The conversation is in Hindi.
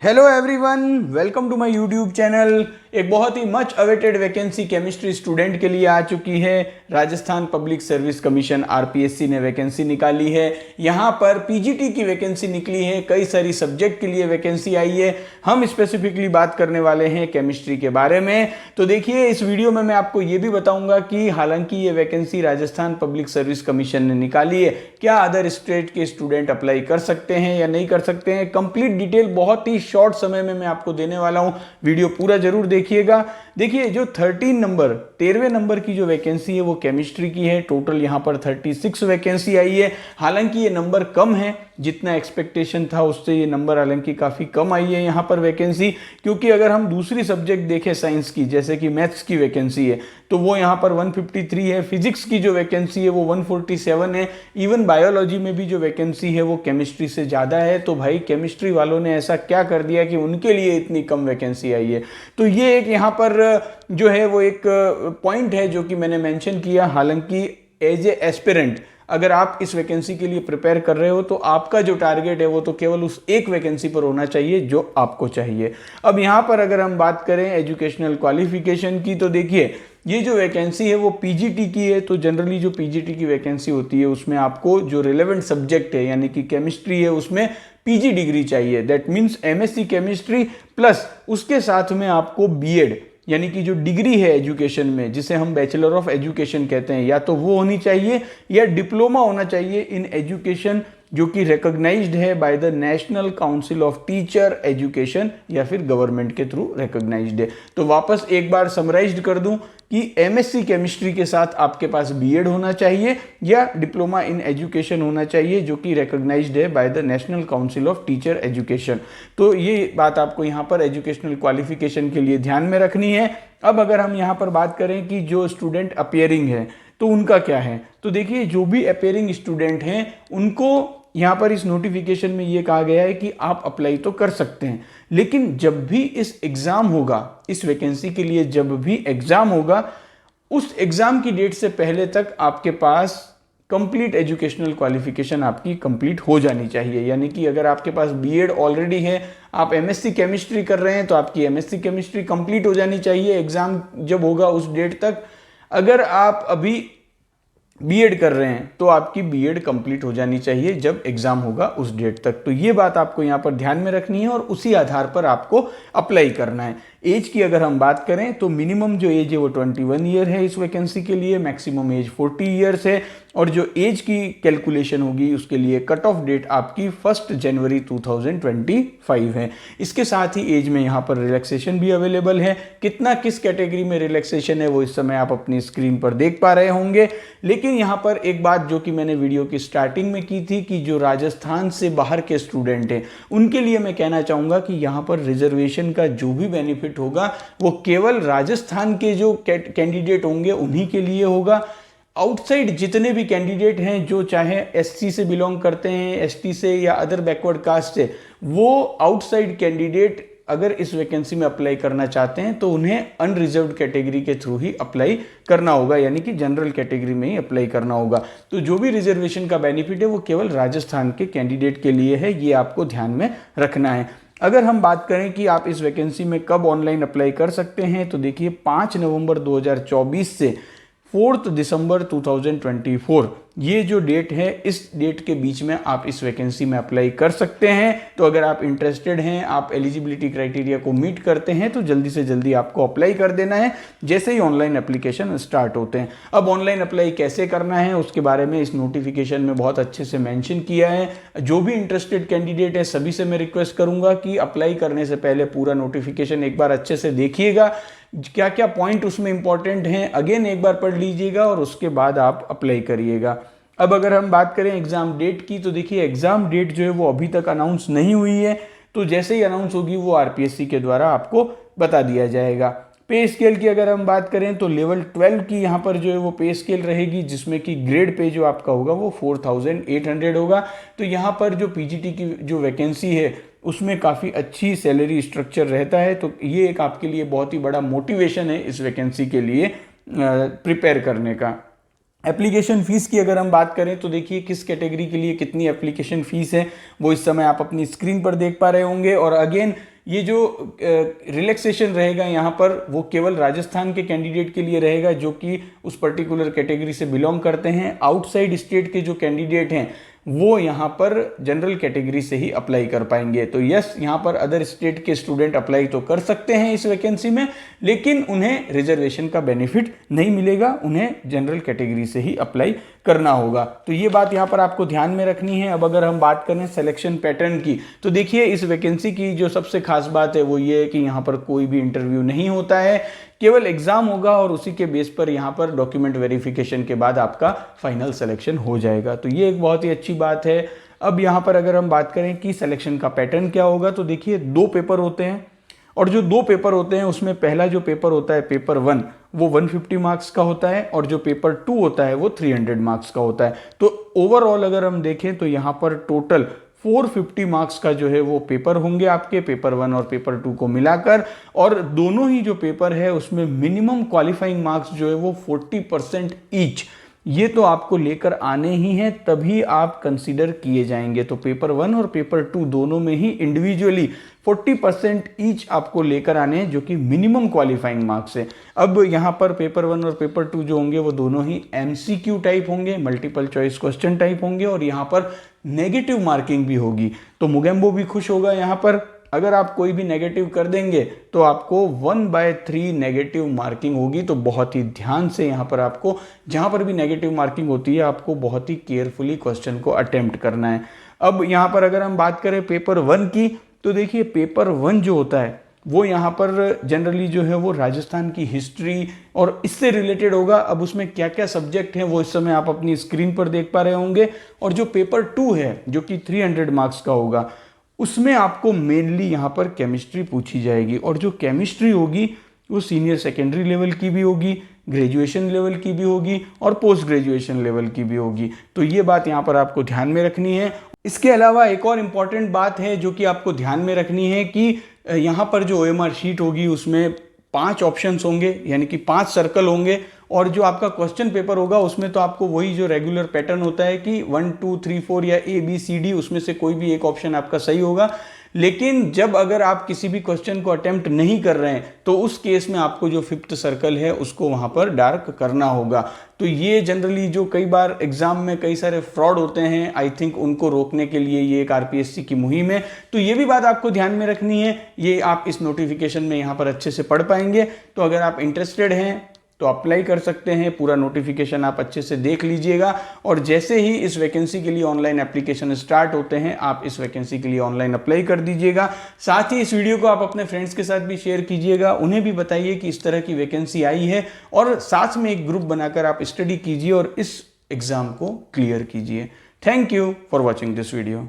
Hello everyone, welcome to my YouTube channel. एक बहुत ही much awaited vacancy chemistry student के लिए आ चुकी है। Rajasthan public service commission RPSC ने वैकेंसी निकाली है। यहाँ पर पीजीटी की वैकेंसी निकली है, कई सारी सब्जेक्ट के लिए वैकेंसी आई है। हम स्पेसिफिकली बात करने वाले हैं केमिस्ट्री के बारे में। तो देखिए, इस वीडियो में मैं आपको ये भी बताऊंगा कि हालांकि ये vacancy Rajasthan public service commission ने निकाली है, क्या अदर स्टेट के स्टूडेंट अप्लाई कर सकते हैं या नहीं कर सकते हैं। कंप्लीट डिटेल बहुत ही शॉर्ट समय में मैं आपको देने वाला हूं, वीडियो पूरा जरूर देखिएगा। देखिए, जो 13वें नंबर की जो वैकेंसी है वो केमिस्ट्री की है। टोटल यहां पर 36 वैकेंसी आई है। हालांकि ये नंबर कम है, जितना एक्सपेक्टेशन था उससे ये नंबर हालांकि काफ़ी कम आई है यहाँ पर वैकेंसी। क्योंकि अगर हम दूसरी सब्जेक्ट देखें साइंस की, जैसे कि मैथ्स की वैकेंसी है, तो वो यहाँ पर 153 है। फिजिक्स की जो वैकेंसी है वो 147 है। इवन बायोलॉजी में भी जो वैकेंसी है वो केमिस्ट्री से ज़्यादा है। तो भाई, केमिस्ट्री वालों ने ऐसा क्या कर दिया कि उनके लिए इतनी कम वैकेंसी आई है। तो ये एक यहाँ पर जो है वो एक पॉइंट है जो कि मैंने मेंशन किया। हालांकि एज ए एस्पिरेंट अगर आप इस वैकेंसी के लिए प्रिपेयर कर रहे हो तो आपका जो टारगेट है वो तो केवल उस एक वैकेंसी पर होना चाहिए जो आपको चाहिए। अब यहाँ पर अगर हम बात करें एजुकेशनल क्वालिफिकेशन की, तो देखिए, ये जो वैकेंसी है वो पीजीटी की है। तो जनरली जो पीजीटी की वैकेंसी होती है उसमें आपको जो रिलेवेंट सब्जेक्ट है यानी कि केमिस्ट्री है उसमें पीजी डिग्री चाहिए। That means MSc chemistry plus उसके साथ में आपको बीएड यानी कि जो डिग्री है एजुकेशन में, जिसे हम बैचलर ऑफ एजुकेशन कहते हैं, या तो वो होनी चाहिए या डिप्लोमा होना चाहिए इन एजुकेशन, जो कि रिकॉग्नाइज्ड है by the national council of teacher education या फिर गवर्नमेंट के थ्रू रिकॉग्नाइज्ड है। तो वापस एक बार समराइज्ड कर दूं कि एमएससी केमिस्ट्री के साथ आपके पास बीएड होना चाहिए या डिप्लोमा इन एजुकेशन होना चाहिए, जो कि रिकॉग्नाइज्ड है by the national council of teacher education. तो ये बात आपको यहाँ पर एजुकेशनल क्वालिफिकेशन के लिए ध्यान में रखनी है। अब अगर हम यहाँ पर बात करें कि जो स्टूडेंट अपियरिंग है तो उनका क्या है, तो देखिए, जो भी अपियरिंग स्टूडेंट हैं उनको यहाँ पर इस नोटिफिकेशन में ये कहा गया है कि आप अप्लाई तो कर सकते हैं, लेकिन जब भी इस एग्ज़ाम होगा, इस वैकेंसी के लिए जब भी एग्ज़ाम होगा, उस एग्ज़ाम की डेट से पहले तक आपके पास कंप्लीट एजुकेशनल क्वालिफिकेशन आपकी कंप्लीट हो जानी चाहिए। यानी कि अगर आपके पास बीएड ऑलरेडी है, आप एमएससी केमिस्ट्री कर रहे हैं, तो आपकी एमएससी केमिस्ट्री कंप्लीट हो जानी चाहिए एग्ज़ाम जब होगा उस डेट तक। अगर आप अभी बीएड कर रहे हैं तो आपकी बीएड कंप्लीट हो जानी चाहिए जब एग्जाम होगा उस डेट तक। तो ये बात आपको यहाँ पर ध्यान में रखनी है और उसी आधार पर आपको अप्लाई करना है। एज की अगर हम बात करें तो मिनिमम जो एज है वो 21 ईयर है इस वैकेंसी के लिए, मैक्सिमम एज 40 ईयर्स है। और जो एज की कैलकुलेशन होगी उसके लिए कट ऑफ डेट आपकी 1 जनवरी 2025 है। इसके साथ ही एज में यहाँ पर रिलैक्सेशन भी अवेलेबल है। कितना किस कैटेगरी में रिलैक्सेशन है वो इस समय आप अपनी स्क्रीन पर देख पा रहे होंगे। लेकिन यहाँ पर एक बात जो कि मैंने वीडियो की स्टार्टिंग में की थी कि जो राजस्थान से बाहर के स्टूडेंट हैं उनके लिए मैं कहना चाहूँगा कि यहाँ पर रिजर्वेशन का जो भी बेनिफिट होगा वो केवल राजस्थान के जो कैंडिडेट होंगे उन्हीं के लिए होगा। आउटसाइड जितने भी कैंडिडेट हैं जो चाहे एससी से बिलोंग करते हैं, एसटी से या अदर बैकवर्ड कास्ट से, वो आउटसाइड कैंडिडेट अगर इस वैकेंसी में अप्लाई करना चाहते हैं तो उन्हें अनरिजर्व्ड कैटेगरी के थ्रू ही अप्लाई करना होगा, यानी कि जनरल कैटेगरी में ही अप्लाई करना होगा। तो जो भी रिजर्वेशन का बेनिफिट है वो केवल राजस्थान के कैंडिडेट के लिए है, ये आपको ध्यान में रखना है। अगर हम बात करें कि आप इस वैकेंसी में कब ऑनलाइन अप्लाई कर सकते हैं, तो देखिए, 5 नवंबर 2024 से 4 दिसंबर 2024 ये जो डेट है, इस डेट के बीच में आप इस वैकेंसी में अप्लाई कर सकते हैं। तो अगर आप इंटरेस्टेड हैं, आप एलिजिबिलिटी क्राइटेरिया को मीट करते हैं, तो जल्दी से जल्दी आपको अप्लाई कर देना है जैसे ही ऑनलाइन एप्लीकेशन स्टार्ट होते हैं। अब ऑनलाइन अप्लाई कैसे करना है उसके बारे में इस नोटिफिकेशन में बहुत अच्छे से मेंशन किया है। जो भी इंटरेस्टेड कैंडिडेट है सभी से मैं रिक्वेस्ट करूंगा कि अप्लाई करने से पहले पूरा नोटिफिकेशन एक बार अच्छे से देखिएगा, क्या क्या पॉइंट उसमें इंपॉर्टेंट हैं अगेन एक बार पढ़ लीजिएगा और उसके बाद आप अप्लाई करिएगा। अब अगर हम बात करें एग्ज़ाम डेट की, तो देखिए, एग्ज़ाम डेट जो है वो अभी तक अनाउंस नहीं हुई है। तो जैसे ही अनाउंस होगी वो आरपीएससी के द्वारा आपको बता दिया जाएगा। पे स्केल की अगर हम बात करें तो लेवल 12 की यहाँ पर जो है वो पे स्केल रहेगी, जिसमें कि ग्रेड पे जो आपका होगा वो 4800 होगा। तो यहाँ पर जो पीजीटी की जो वैकेंसी है उसमें काफ़ी अच्छी सैलरी स्ट्रक्चर रहता है। तो ये एक आपके लिए बहुत ही बड़ा मोटिवेशन है इस वैकेंसी के लिए प्रिपेयर करने का। एप्लीकेशन फ़ीस की अगर हम बात करें तो देखिए, किस कैटेगरी के लिए कितनी एप्लीकेशन फ़ीस है वो इस समय आप अपनी स्क्रीन पर देख पा रहे होंगे। और अगेन ये जो रिलैक्सेशन रहेगा यहाँ पर वो केवल राजस्थान के कैंडिडेट के लिए रहेगा जो कि उस पर्टिकुलर कैटेगरी से बिलोंग करते हैं। आउटसाइड स्टेट के जो कैंडिडेट हैं वो यहाँ पर जनरल कैटेगरी से ही अप्लाई कर पाएंगे। तो यस, यहाँ पर अदर स्टेट के स्टूडेंट अप्लाई तो कर सकते हैं इस वैकेंसी में, लेकिन उन्हें रिजर्वेशन का बेनिफिट नहीं मिलेगा, उन्हें जनरल कैटेगरी से ही अप्लाई करना होगा। तो ये बात यहाँ पर आपको ध्यान में रखनी है। अब अगर हम बात करें सिलेक्शन पैटर्न की, तो देखिए इस वैकेंसी की जो सबसे खास बात है वो ये है कि यहाँ पर कोई भी इंटरव्यू नहीं होता है, केवल एग्जाम होगा और उसी के बेस पर यहाँ पर डॉक्यूमेंट वेरिफिकेशन के बाद आपका फाइनल सिलेक्शन हो जाएगा। तो ये एक बहुत ही अच्छी बात है। अब यहाँ पर अगर हम बात करें कि सिलेक्शन का पैटर्न क्या होगा, तो देखिए 2 पेपर होते हैं और जो 2 पेपर होते हैं उसमें पहला जो पेपर होता है पेपर 1 वो 150 मार्क्स का होता है और जो पेपर 2 होता है वो 300 मार्क्स का होता है। तो ओवरऑल अगर हम देखें तो यहाँ पर टोटल 450 मार्क्स का जो है वो पेपर होंगे आपके, पेपर 1 और पेपर 2 को मिलाकर, और दोनों ही जो पेपर है उसमें मिनिमम क्वालिफाइंग मार्क्स जो है वो 40% ईच, ये तो आपको लेकर आने ही हैं, तभी आप कंसीडर किए जाएंगे। तो पेपर 1 और पेपर 2 दोनों में ही इंडिविजुअली 40% ईच आपको लेकर आने हैं जो कि मिनिमम क्वालिफाइंग मार्क्स है। अब यहाँ पर पेपर 1 और पेपर 2 जो होंगे वो दोनों ही MCQ टाइप होंगे, मल्टीपल चॉइस क्वेश्चन टाइप होंगे, और यहाँ पर नेगेटिव मार्किंग भी होगी। तो मुगेम्बो भी खुश होगा यहाँ पर। अगर आप कोई भी नेगेटिव कर देंगे तो आपको 1/3 नेगेटिव मार्किंग होगी। तो बहुत ही ध्यान से यहाँ पर आपको, जहाँ पर भी नेगेटिव मार्किंग होती है, आपको बहुत ही केयरफुली क्वेश्चन को अटेम्प्ट करना है। अब यहाँ पर अगर हम बात करें पेपर 1 की, तो देखिए पेपर 1 जो होता है वो यहाँ पर जनरली जो है वो राजस्थान की हिस्ट्री और इससे रिलेटेड होगा। अब उसमें क्या क्या सब्जेक्ट हैं वो इस समय आप अपनी स्क्रीन पर देख पा रहे होंगे। और जो पेपर 2 है जो कि 300 मार्क्स का होगा, उसमें आपको मेनली यहाँ पर केमिस्ट्री पूछी जाएगी, और जो केमिस्ट्री होगी वो सीनियर सेकेंडरी लेवल की भी होगी, ग्रेजुएशन लेवल की भी होगी और पोस्ट ग्रेजुएशन लेवल की भी होगी। तो ये बात यहाँ पर आपको ध्यान में रखनी है। इसके अलावा एक और इम्पॉर्टेंट बात है जो कि आपको ध्यान में रखनी है कि यहाँ पर जो OMR शीट होगी उसमें 5 ऑप्शंस होंगे, यानी कि 5 सर्कल होंगे, और जो आपका क्वेश्चन पेपर होगा उसमें तो आपको वही जो रेगुलर पैटर्न होता है कि 1 2 3 4 या ABCD, उसमें से कोई भी एक ऑप्शन आपका सही होगा। लेकिन जब अगर आप किसी भी क्वेश्चन को अटेम्प्ट नहीं कर रहे हैं तो उस केस में आपको जो 5th सर्कल है उसको वहां पर डार्क करना होगा। तो ये जनरली जो कई बार एग्जाम में कई सारे फ्रॉड होते हैं, आई थिंक उनको रोकने के लिए ये एक RPSC की मुहिम है। तो ये भी बात आपको ध्यान में रखनी है, ये आप इस नोटिफिकेशन में यहाँ पर अच्छे से पढ़ पाएंगे। तो अगर आप इंटरेस्टेड हैं तो अप्लाई कर सकते हैं, पूरा नोटिफिकेशन आप अच्छे से देख लीजिएगा। और जैसे ही इस वैकेंसी के लिए ऑनलाइन एप्लीकेशन स्टार्ट होते हैं, आप इस वैकेंसी के लिए ऑनलाइन अप्लाई कर दीजिएगा। साथ ही इस वीडियो को आप अपने फ्रेंड्स के साथ भी शेयर कीजिएगा, उन्हें भी बताइए कि इस तरह की वैकेंसी आई है, और साथ में एक ग्रुप बनाकर आप स्टडी कीजिए और इस एग्जाम को क्लियर कीजिए। Thank you for watching this video.